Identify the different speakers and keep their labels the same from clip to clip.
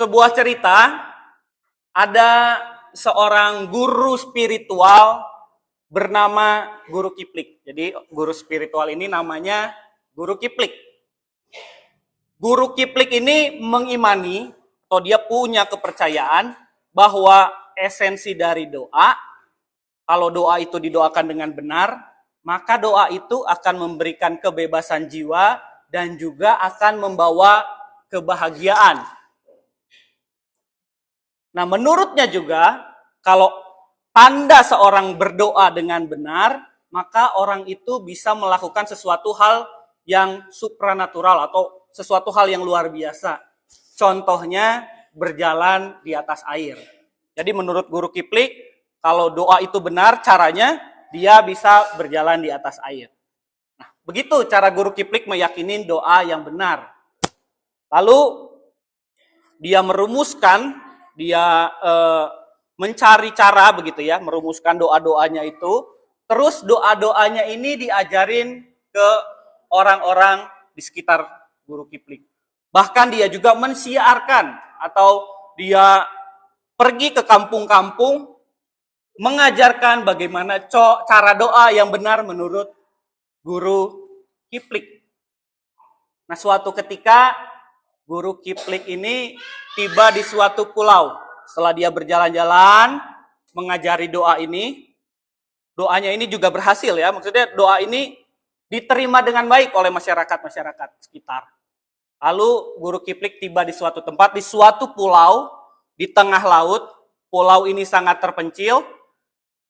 Speaker 1: sebuah cerita, ada seorang guru spiritual bernama Guru Kiplik. Jadi guru spiritual ini namanya Guru Kiplik. Guru Kiplik ini mengimani atau dia punya kepercayaan bahwa esensi dari doa, kalau doa itu didoakan dengan benar, maka doa itu akan memberikan kebebasan jiwa dan juga akan membawa kebahagiaan. Nah, menurutnya juga, kalau tanda seorang berdoa dengan benar, maka orang itu bisa melakukan sesuatu hal yang supranatural atau sesuatu hal yang luar biasa. Contohnya, berjalan di atas air. Jadi menurut Guru Kiplik, kalau doa itu benar, caranya dia bisa berjalan di atas air. Nah, begitu cara Guru Kiplik meyakini doa yang benar. Lalu dia merumuskan, dia mencari cara begitu ya, merumuskan doa-doanya itu. Terus doa-doanya ini diajarin ke orang-orang di sekitar Guru Kiplik. Bahkan dia juga mensiarkan atau dia pergi ke kampung-kampung mengajarkan bagaimana cara doa yang benar menurut Guru Kiplik. Nah, suatu ketika Guru Kiplik ini tiba di suatu pulau. Setelah dia berjalan-jalan mengajari doa ini, doanya ini juga berhasil ya. Maksudnya doa ini diterima dengan baik oleh masyarakat sekitar. Lalu Guru Kiplik tiba di suatu tempat, di suatu pulau, di tengah laut. Pulau ini sangat terpencil.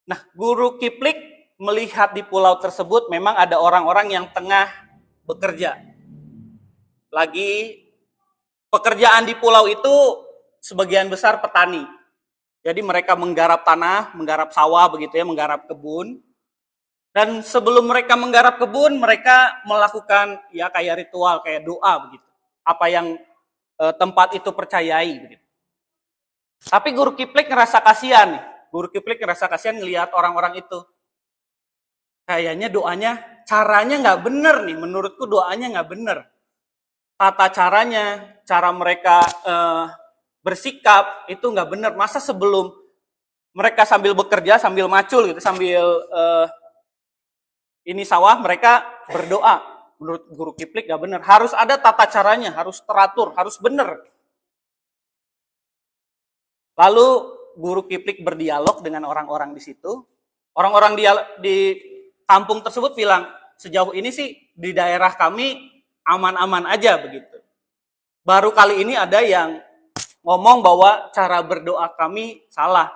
Speaker 1: Nah, Guru Kiplik melihat di pulau tersebut memang ada orang-orang yang tengah bekerja. Lagi pekerjaan di pulau itu sebagian besar petani. Jadi mereka menggarap tanah, menggarap sawah begitu ya, menggarap kebun. Dan sebelum mereka menggarap kebun, mereka melakukan ya kayak ritual, kayak doa begitu. Apa yang tempat itu percayai begitu. Tapi Guru Kiplik ngerasa kasihan nih. Guru Kiplik ngerasa kasihan ngelihat orang-orang itu. Kayaknya doanya, caranya nggak bener nih. Menurutku doanya nggak bener. Tata caranya, cara mereka bersikap itu nggak bener. Masa sebelum mereka sambil bekerja, sambil macul gitu, sambil ini sawah, mereka berdoa. Menurut Guru Kiplik nggak bener. Harus ada tata caranya, harus teratur, harus bener. Lalu Guru Kiplik berdialog dengan orang-orang di situ. Orang-orang di kampung tersebut bilang, sejauh ini sih di daerah kami aman-aman aja begitu. Baru kali ini ada yang ngomong bahwa cara berdoa kami salah.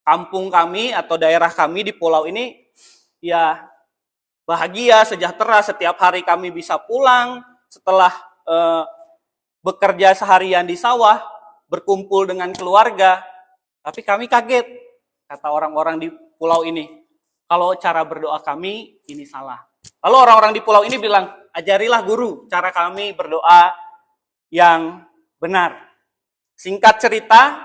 Speaker 1: Kampung kami atau daerah kami di pulau ini ya bahagia, sejahtera, setiap hari kami bisa pulang setelah bekerja seharian di sawah, berkumpul dengan keluarga. Tapi kami kaget, kata orang-orang di pulau ini, kalau cara berdoa kami ini salah. Lalu orang-orang di pulau ini bilang, ajarilah guru cara kami berdoa yang benar. Singkat cerita,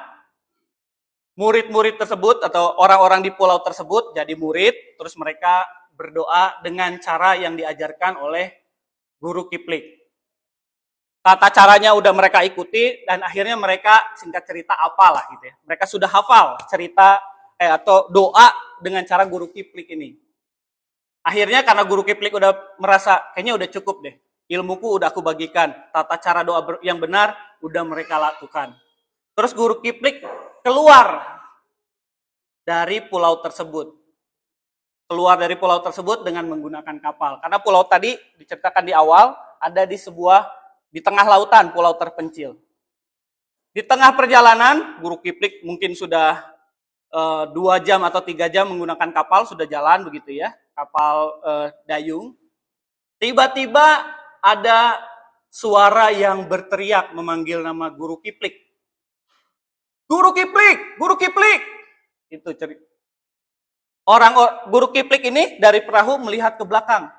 Speaker 1: murid-murid tersebut atau orang-orang di pulau tersebut jadi murid, terus mereka berdoa dengan cara yang diajarkan oleh Guru Kiplik. Tata caranya udah mereka ikuti dan akhirnya mereka singkat cerita apalah gitu ya. Mereka sudah hafal cerita atau doa dengan cara Guru Kiplik ini. Akhirnya karena Guru Kiplik udah merasa kayaknya udah cukup deh. Ilmuku udah aku bagikan, tata cara doa yang benar udah mereka lakukan. Terus Guru Kiplik keluar dari pulau tersebut. Keluar dari pulau tersebut dengan menggunakan kapal. Karena pulau tadi diceritakan di awal ada di tengah lautan, pulau terpencil. Di tengah perjalanan, Guru Kiplik mungkin sudah 2 jam atau 3 jam menggunakan kapal, sudah jalan begitu ya, kapal dayung. Tiba-tiba ada suara yang berteriak memanggil nama Guru Kiplik. Guru Kiplik, Guru Kiplik. Itu cerita. Guru Kiplik ini dari perahu melihat ke belakang,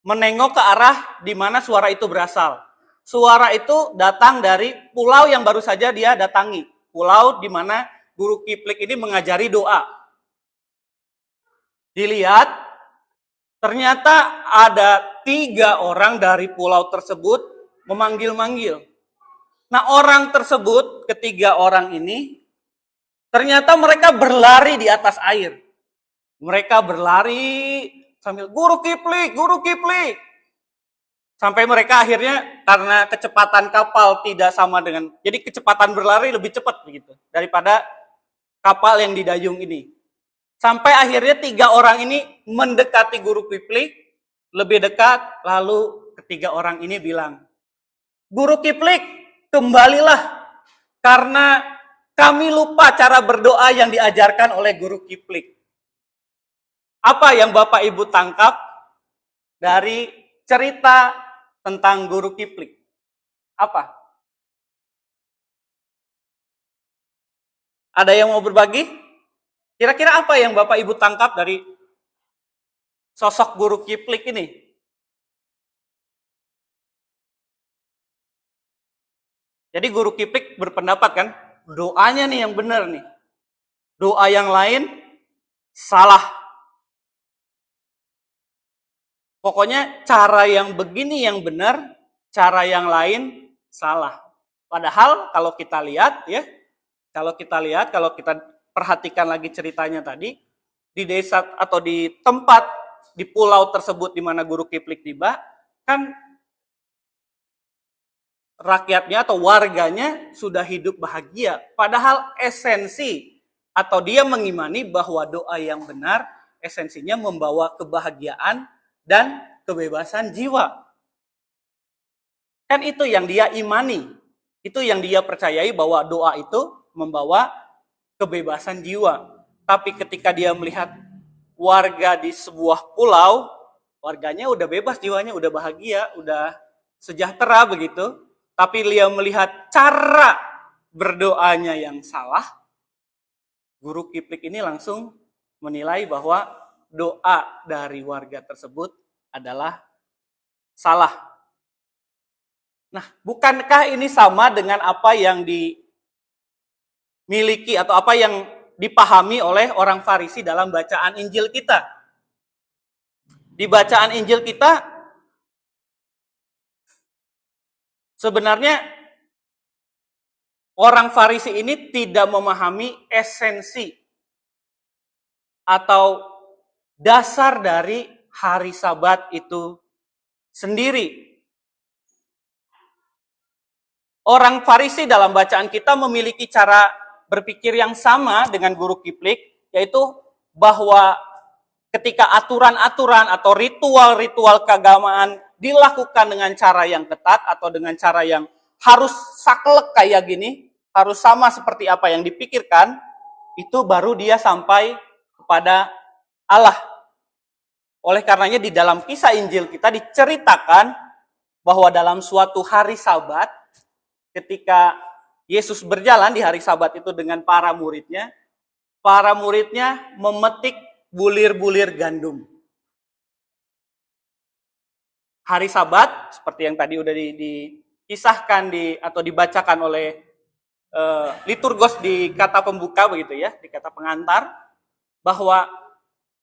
Speaker 1: menengok ke arah di mana suara itu berasal. Suara itu datang dari pulau yang baru saja dia datangi. Pulau di mana Guru Kiplik ini mengajari doa. Dilihat, ternyata ada 3 orang dari pulau tersebut memanggil-manggil. Nah, orang tersebut, ketiga orang ini, ternyata mereka berlari di atas air. Mereka berlari sambil, guru Kiplik, guru Kiplik. Sampai mereka akhirnya karena kecepatan kapal tidak sama dengan, jadi kecepatan berlari lebih cepat begitu daripada kapal yang didayung ini. Sampai akhirnya tiga orang ini mendekati guru Kiplik, lebih dekat, lalu ketiga orang ini bilang, guru Kiplik, kembalilah, karena kami lupa cara berdoa yang diajarkan oleh guru Kiplik. Apa yang Bapak Ibu tangkap dari cerita tentang guru Kiplik? Apa? Ada yang mau berbagi? Kira-kira apa yang Bapak Ibu tangkap dari sosok guru Kiplik ini? Jadi guru Kiplik berpendapat kan, doanya nih yang benar nih. Doa yang lain salah. Pokoknya cara yang begini yang benar, cara yang lain salah. Padahal kalau kita lihat ya, kalau kita perhatikan lagi ceritanya tadi, di desa atau di tempat, di pulau tersebut di mana guru Kiplik tiba, kan rakyatnya atau warganya sudah hidup bahagia. Padahal esensi atau dia mengimani bahwa doa yang benar esensinya membawa kebahagiaan dan kebebasan jiwa. Kan itu yang dia imani. Itu yang dia percayai bahwa doa itu membawa kebebasan jiwa. Tapi ketika dia melihat warga di sebuah pulau, warganya udah bebas jiwanya, udah bahagia, udah sejahtera begitu. Tapi dia melihat cara berdoanya yang salah, guru Kiplik ini langsung menilai bahwa doa dari warga tersebut adalah salah. Nah, bukankah ini sama dengan apa yang dimiliki atau apa yang dipahami oleh orang Farisi dalam bacaan Injil kita? Di bacaan Injil kita, sebenarnya orang Farisi ini tidak memahami esensi atau dasar dari hari Sabat itu sendiri. Orang Farisi dalam bacaan kita memiliki cara berpikir yang sama dengan guru Kiplik, yaitu bahwa ketika aturan-aturan atau ritual-ritual keagamaan dilakukan dengan cara yang ketat atau dengan cara yang harus saklek kayak gini, harus sama seperti apa yang dipikirkan, itu baru dia sampai kepada Allah. Oleh karenanya di dalam kisah Injil kita diceritakan bahwa dalam suatu hari Sabat, ketika Yesus berjalan di hari Sabat itu dengan para muridnya memetik bulir-bulir gandum. Hari Sabat, seperti yang tadi udah dikisahkan atau dibacakan oleh liturgos di kata pembuka begitu ya, di kata pengantar, bahwa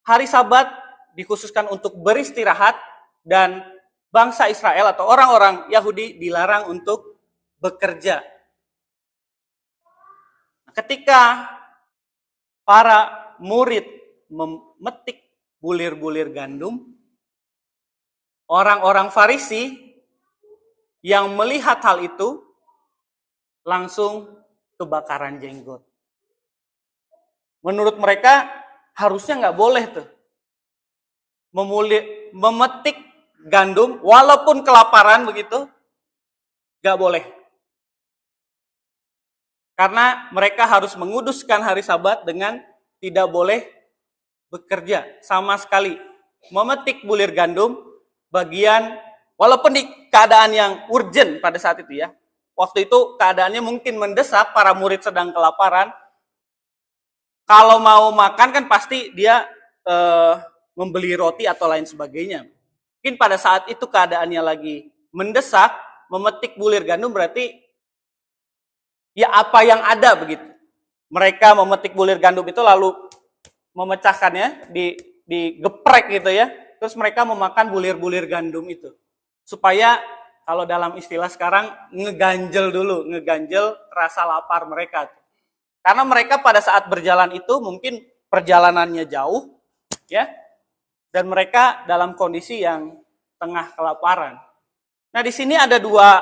Speaker 1: hari Sabat dikhususkan untuk beristirahat dan bangsa Israel atau orang-orang Yahudi dilarang untuk bekerja. Ketika para murid memetik bulir-bulir gandum, orang-orang Farisi yang melihat hal itu langsung kebakaran jenggot. Menurut mereka harusnya nggak boleh tuh memetik gandum walaupun kelaparan begitu, nggak boleh. Karena mereka harus menguduskan hari Sabat dengan tidak boleh bekerja sama sekali. Memetik bulir gandum bagian, walaupun di keadaan yang urgent pada saat itu ya. Waktu itu keadaannya mungkin mendesak, para murid sedang kelaparan. Kalau mau makan kan pasti dia membeli roti atau lain sebagainya. Mungkin pada saat itu keadaannya lagi mendesak, memetik bulir gandum berarti ya apa yang ada begitu. Mereka memetik bulir gandum itu lalu memecahkannya, digeprek gitu ya. Terus mereka memakan bulir-bulir gandum itu. Supaya Kalau dalam istilah sekarang ngeganjel rasa lapar mereka. Karena mereka pada saat berjalan itu mungkin perjalanannya jauh, ya, dan mereka dalam kondisi yang tengah kelaparan. Nah, di sini ada dua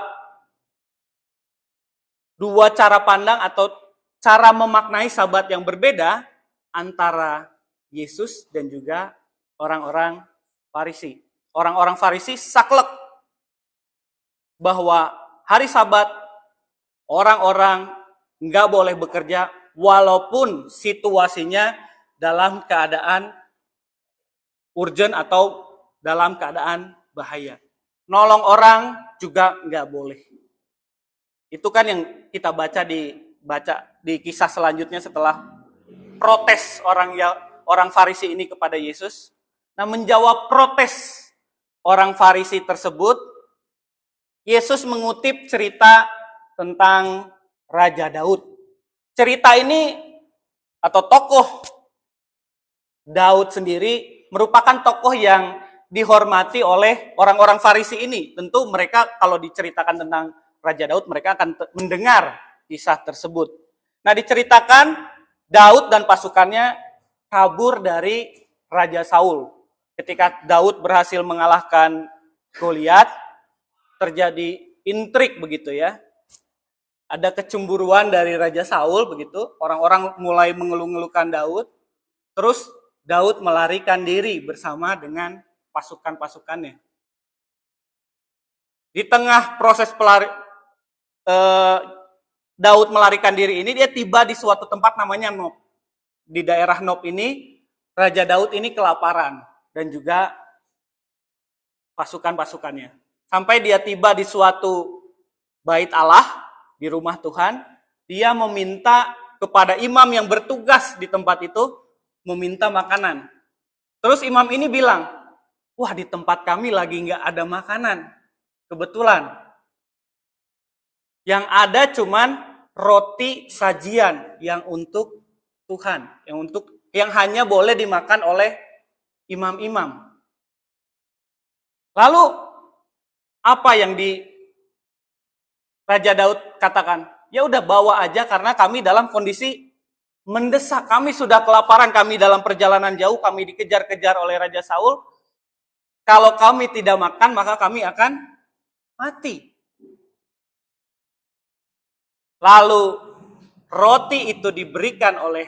Speaker 1: cara pandang atau cara memaknai Sabat yang berbeda antara Yesus dan juga orang-orang Farisi. Orang-orang Farisi saklek bahwa hari Sabat orang-orang nggak boleh bekerja walaupun situasinya dalam keadaan urgent atau dalam keadaan bahaya. Nolong orang juga nggak boleh. Itu kan yang kita baca di kisah selanjutnya setelah protes orang Farisi ini kepada Yesus. Nah, menjawab protes orang Farisi tersebut, Yesus mengutip cerita tentang Raja Daud. Cerita ini atau tokoh Daud sendiri merupakan tokoh yang dihormati oleh orang-orang Farisi ini. Tentu mereka kalau diceritakan tentang Raja Daud, mereka akan mendengar kisah tersebut. Nah, diceritakan Daud dan pasukannya kabur dari Raja Saul. Ketika Daud berhasil mengalahkan Goliat, terjadi intrik begitu ya. Ada kecemburuan dari Raja Saul begitu. Orang-orang mulai mengeluh-ngeluhkan Daud. Terus Daud melarikan diri bersama dengan pasukan-pasukannya. Di tengah proses Daud melarikan diri ini, dia tiba di suatu tempat namanya Nob. Di daerah Nob ini, Raja Daud ini kelaparan dan juga pasukan-pasukannya. Sampai dia tiba di suatu bait Allah, di rumah Tuhan, dia meminta kepada imam yang bertugas di tempat itu, meminta makanan. Terus imam ini bilang, wah di tempat kami lagi nggak ada makanan. Kebetulan. Yang ada cuman roti sajian yang untuk Tuhan, yang hanya boleh dimakan oleh imam-imam. Lalu apa yang Raja Daud katakan? Ya udah bawa aja karena kami dalam kondisi mendesak. Kami sudah kelaparan, kami dalam perjalanan jauh, kami dikejar-kejar oleh Raja Saul. Kalau kami tidak makan, maka kami akan mati. Lalu roti itu diberikan oleh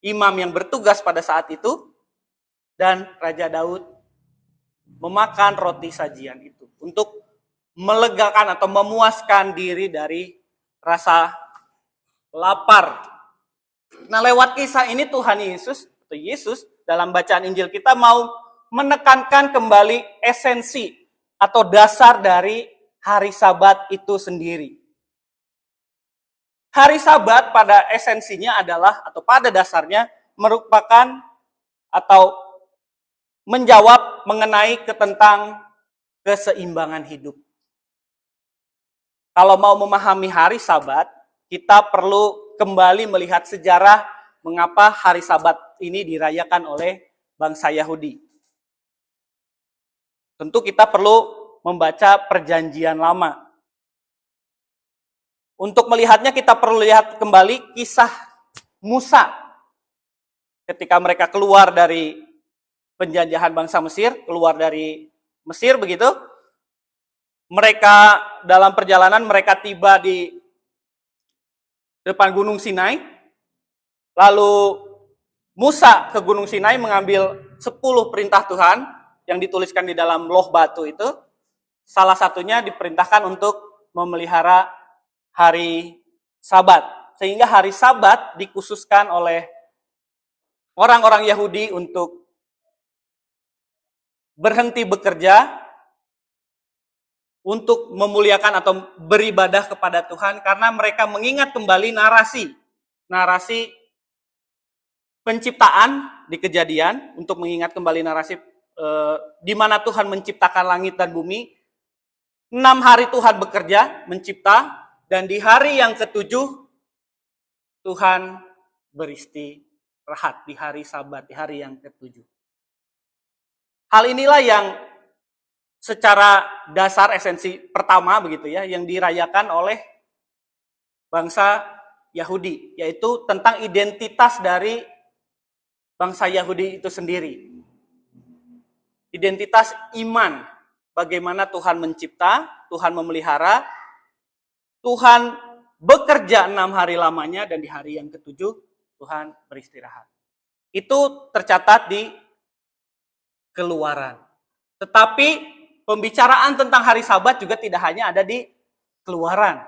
Speaker 1: imam yang bertugas pada saat itu, dan Raja Daud memakan roti sajian itu untuk melegakan atau memuaskan diri dari rasa lapar. Nah, lewat kisah ini Tuhan Yesus dalam bacaan Injil kita mau menekankan kembali esensi atau dasar dari hari Sabat itu sendiri. Hari Sabat pada esensinya adalah atau pada dasarnya merupakan atau menjawab mengenai tentang keseimbangan hidup. Kalau mau memahami hari Sabat, kita perlu kembali melihat sejarah mengapa hari Sabat ini dirayakan oleh bangsa Yahudi. Tentu kita perlu membaca Perjanjian Lama. Untuk melihatnya kita perlu lihat kembali kisah Musa. Ketika mereka keluar dari penjajahan bangsa Mesir, keluar dari Mesir begitu. Mereka dalam perjalanan mereka tiba di depan Gunung Sinai. Lalu Musa ke Gunung Sinai mengambil 10 perintah Tuhan yang dituliskan di dalam loh batu itu. Salah satunya diperintahkan untuk memelihara hari Sabat. Sehingga hari Sabat dikhususkan oleh orang-orang Yahudi untuk berhenti bekerja, untuk memuliakan atau beribadah kepada Tuhan, karena mereka mengingat kembali narasi penciptaan di Kejadian, untuk mengingat kembali narasi di mana Tuhan menciptakan langit dan bumi. 6 hari Tuhan bekerja, mencipta, dan di hari yang ke-7 Tuhan beristirahat di hari Sabat, di hari yang ke-7. Hal inilah yang secara dasar esensi pertama begitu ya, yang dirayakan oleh bangsa Yahudi, yaitu tentang identitas dari bangsa Yahudi itu sendiri. Identitas iman, bagaimana Tuhan mencipta, Tuhan memelihara, Tuhan bekerja 6 hari lamanya, dan di hari yang ketujuh Tuhan beristirahat. Itu tercatat di Keluaran. Tetapi pembicaraan tentang hari Sabat juga tidak hanya ada di Keluaran.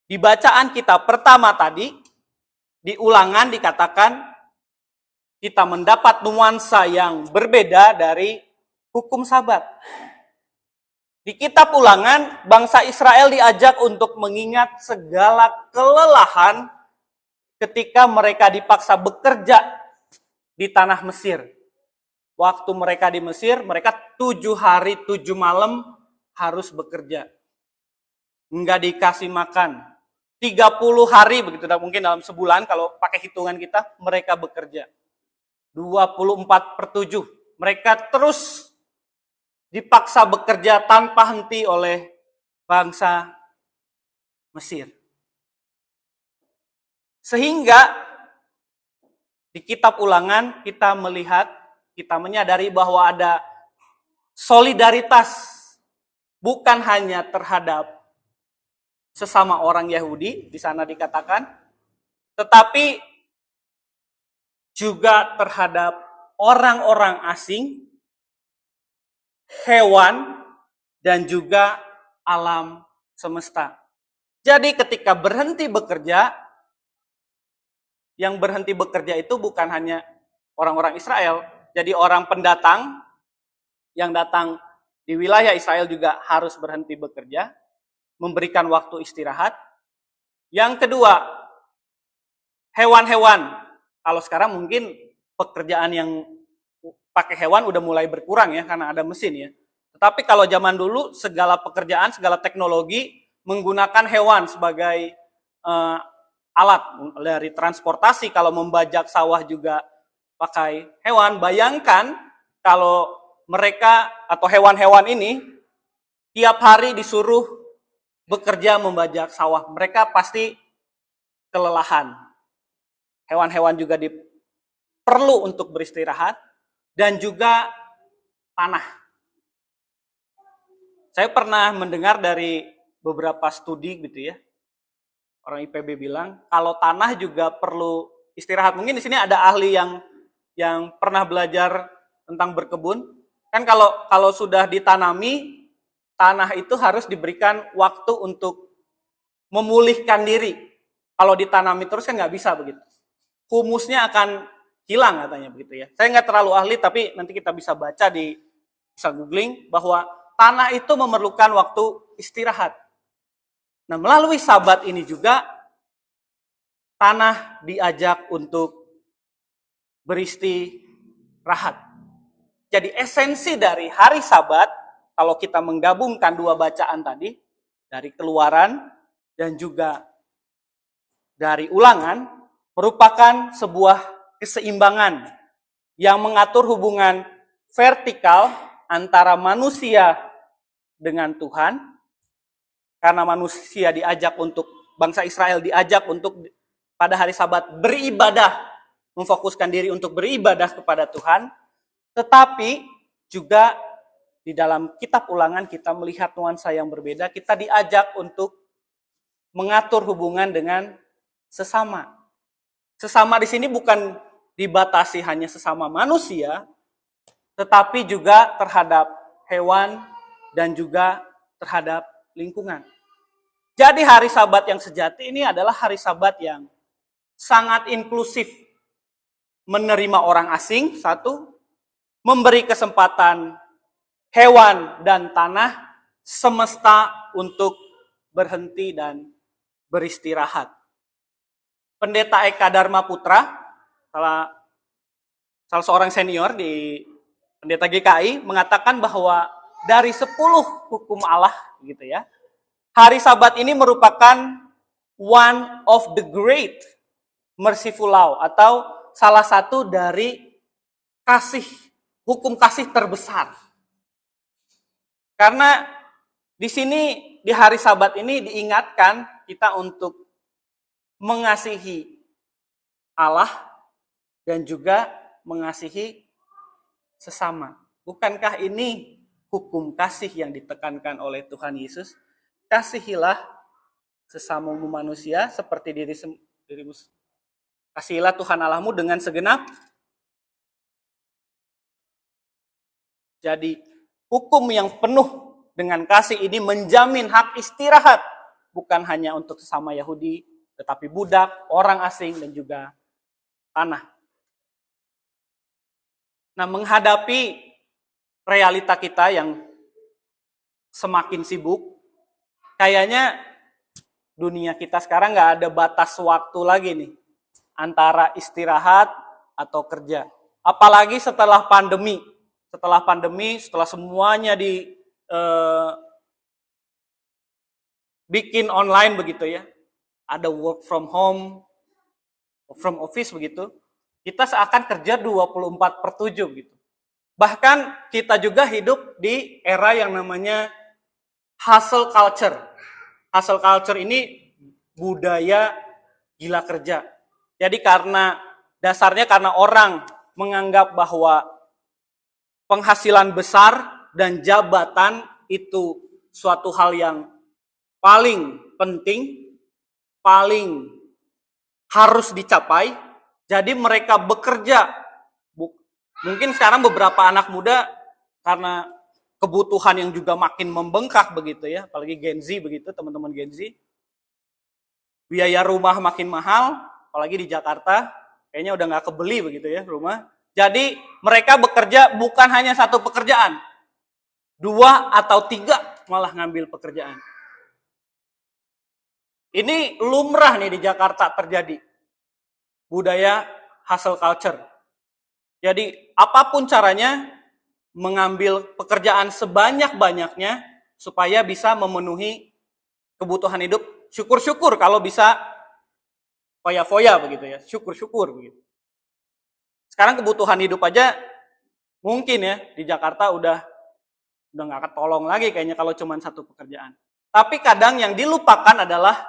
Speaker 1: Di bacaan kita pertama tadi, di Ulangan dikatakan kita mendapat nuansa yang berbeda dari hukum Sabat. Di kitab Ulangan, bangsa Israel diajak untuk mengingat segala kelelahan ketika mereka dipaksa bekerja di tanah Mesir. Waktu mereka di Mesir, mereka 7 hari 7 malam harus bekerja. Enggak dikasih makan. 30 hari, begitu mungkin dalam sebulan, kalau pakai hitungan kita, mereka bekerja. 24/7. Mereka terus dipaksa bekerja tanpa henti oleh bangsa Mesir. Sehingga di kitab Ulangan kita melihat, kita menyadari bahwa ada solidaritas bukan hanya terhadap sesama orang Yahudi, di sana dikatakan, tetapi juga terhadap orang-orang asing, hewan, dan juga alam semesta. Jadi ketika berhenti bekerja, yang berhenti bekerja itu bukan hanya orang-orang Israel, jadi orang pendatang yang datang di wilayah Israel juga harus berhenti bekerja, memberikan waktu istirahat. Yang kedua, hewan-hewan. Kalau sekarang mungkin pekerjaan yang pakai hewan udah mulai berkurang ya, karena ada mesin ya. Tetapi kalau zaman dulu segala pekerjaan, segala teknologi menggunakan hewan sebagai alat dari transportasi. Kalau membajak sawah juga pakai hewan. Bayangkan kalau mereka atau hewan-hewan ini tiap hari disuruh bekerja membajak sawah. Mereka pasti kelelahan. Hewan-hewan juga perlu untuk beristirahat, dan juga tanah. Saya pernah mendengar dari beberapa studi gitu ya, orang IPB bilang kalau tanah juga perlu istirahat. Mungkin di sini ada ahli yang pernah belajar tentang berkebun. Kan kalau sudah ditanami, tanah itu harus diberikan waktu untuk memulihkan diri. Kalau ditanami terus kan nggak bisa begitu. Humusnya akan hilang katanya begitu ya. Saya nggak terlalu ahli, tapi nanti kita bisa baca bisa googling bahwa tanah itu memerlukan waktu istirahat. Nah, melalui Sabat ini juga tanah diajak untuk beristirahat. Jadi esensi dari hari Sabat, kalau kita menggabungkan dua bacaan tadi, dari Keluaran dan juga dari Ulangan, merupakan sebuah keseimbangan yang mengatur hubungan vertikal antara manusia dengan Tuhan, karena manusia diajak untuk, bangsa Israel diajak untuk pada hari Sabat beribadah, memfokuskan diri untuk beribadah kepada Tuhan, tetapi juga di dalam kitab Ulangan kita melihat nuansa yang berbeda. Kita diajak untuk mengatur hubungan dengan sesama. Sesama di sini bukan dibatasi hanya sesama manusia, tetapi juga terhadap hewan dan juga terhadap lingkungan. Jadi hari Sabat yang sejati ini adalah hari Sabat yang sangat inklusif. Menerima orang asing, satu, memberi kesempatan hewan dan tanah, semesta untuk berhenti dan beristirahat. Pendeta Eka Dharma Putra, salah seorang senior di Pendeta GKI, mengatakan bahwa dari 10 hukum Allah gitu ya, hari Sabat ini merupakan one of the great merciful law, atau salah satu dari hukum kasih terbesar. Karena di sini di hari Sabat ini diingatkan kita untuk mengasihi Allah dan juga mengasihi sesama. Bukankah ini hukum kasih yang ditekankan oleh Tuhan Yesus? Kasihilah sesamamu manusia seperti dirimu. Kasihilah Tuhan Allahmu dengan segenap. Jadi hukum yang penuh dengan kasih ini menjamin hak istirahat. Bukan hanya untuk sesama Yahudi, tetapi budak, orang asing, dan juga tanah. Nah, menghadapi realita kita yang semakin sibuk, kayaknya dunia kita sekarang nggak ada batas waktu lagi nih antara istirahat atau kerja. Apalagi setelah pandemi. Setelah semuanya bikin online begitu ya. Ada work from home, from office begitu. Kita seakan kerja 24/7 gitu. Bahkan kita juga hidup di era yang namanya hustle culture. Hustle culture ini budaya gila kerja. Jadi dasarnya karena orang menganggap bahwa penghasilan besar dan jabatan itu suatu hal yang paling penting, paling harus dicapai. Jadi mereka bekerja. Mungkin sekarang beberapa anak muda karena kebutuhan yang juga makin membengkak begitu ya, apalagi Gen Z begitu, teman-teman Gen Z. Biaya rumah makin mahal, apalagi di Jakarta, kayaknya udah nggak kebeli begitu ya rumah. Jadi mereka bekerja bukan hanya satu pekerjaan, 2 atau 3 malah ngambil pekerjaan. Ini lumrah nih di Jakarta terjadi. Budaya hustle culture. Jadi apapun caranya mengambil pekerjaan sebanyak-banyaknya supaya bisa memenuhi kebutuhan hidup. Syukur-syukur kalau bisa foya-foya begitu ya, syukur-syukur begitu. Sekarang kebutuhan hidup aja mungkin ya di Jakarta udah nggak ketolong lagi kayaknya kalau cuma satu pekerjaan. Tapi kadang yang dilupakan adalah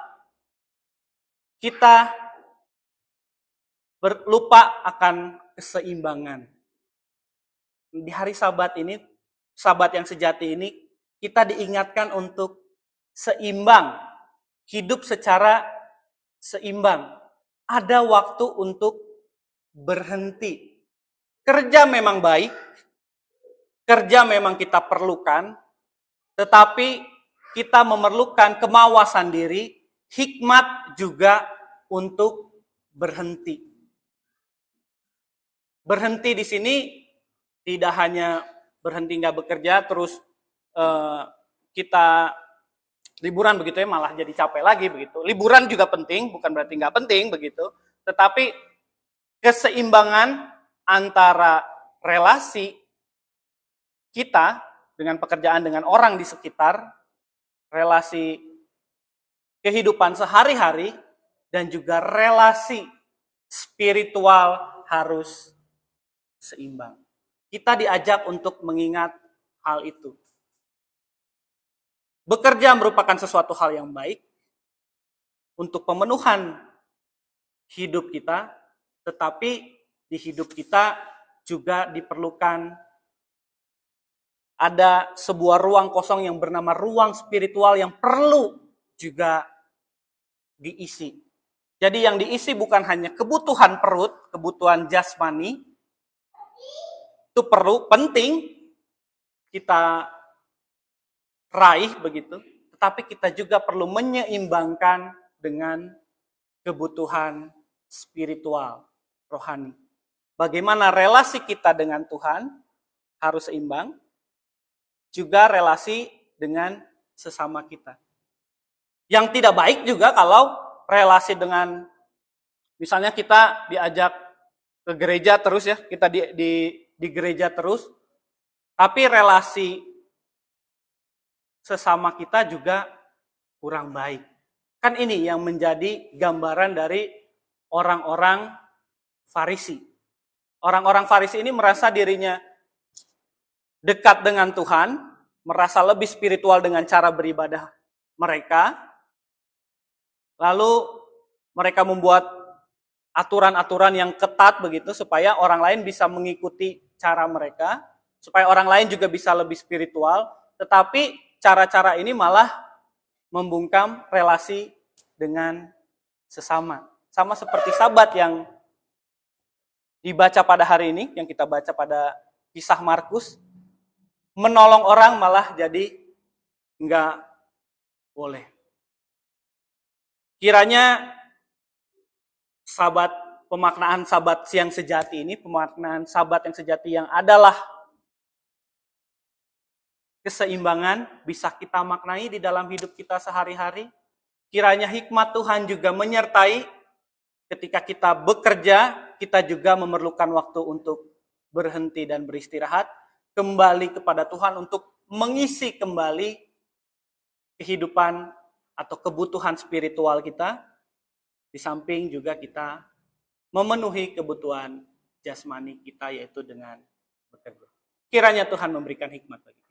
Speaker 1: kita lupa akan keseimbangan. Di hari Sabat ini, Sabat yang sejati ini, kita diingatkan untuk seimbang, hidup secara seimbang. Ada waktu untuk berhenti. Kerja memang baik, kerja memang kita perlukan, tetapi kita memerlukan kemawasan diri, hikmat juga untuk berhenti. Berhenti di sini tidak hanya berhenti nggak bekerja, terus kita liburan begitu ya, malah jadi capek lagi begitu. Liburan juga penting, bukan berarti nggak penting begitu, tetapi keseimbangan antara relasi kita dengan pekerjaan dengan orang di sekitar, relasi kehidupan sehari-hari, dan juga relasi spiritual harus seimbang. Kita diajak untuk mengingat hal itu. Bekerja merupakan sesuatu hal yang baik untuk pemenuhan hidup kita, tetapi di hidup kita juga diperlukan ada sebuah ruang kosong yang bernama ruang spiritual yang perlu juga diisi. Jadi yang diisi bukan hanya kebutuhan perut, kebutuhan jasmani, itu perlu, penting kita raih begitu, tetapi kita juga perlu menyeimbangkan dengan kebutuhan spiritual, rohani. Bagaimana relasi kita dengan Tuhan harus seimbang, juga relasi dengan sesama kita. Yang tidak baik juga kalau relasi dengan, misalnya kita diajak ke gereja terus ya, kita di gereja terus, tapi relasi sesama kita juga kurang baik. Kan ini yang menjadi gambaran dari orang-orang Farisi. Orang-orang Farisi ini merasa dirinya dekat dengan Tuhan, merasa lebih spiritual dengan cara beribadah mereka, lalu mereka membuat aturan-aturan yang ketat begitu supaya orang lain bisa mengikuti cara mereka, supaya orang lain juga bisa lebih spiritual, tetapi cara-cara ini malah membungkam relasi dengan sesama. Sama seperti Sabat yang dibaca pada hari ini, yang kita baca pada kisah Markus, menolong orang malah jadi enggak boleh. Kiranya pemaknaan Sabat yang sejati ini, pemaknaan Sabat yang sejati yang adalah keseimbangan, bisa kita maknai di dalam hidup kita sehari-hari. Kiranya hikmat Tuhan juga menyertai ketika kita bekerja, kita juga memerlukan waktu untuk berhenti dan beristirahat, kembali kepada Tuhan untuk mengisi kembali kehidupan atau kebutuhan spiritual kita, di samping juga kita memenuhi kebutuhan jasmani kita, yaitu dengan bekerja. Kiranya Tuhan memberikan hikmat bagi kita.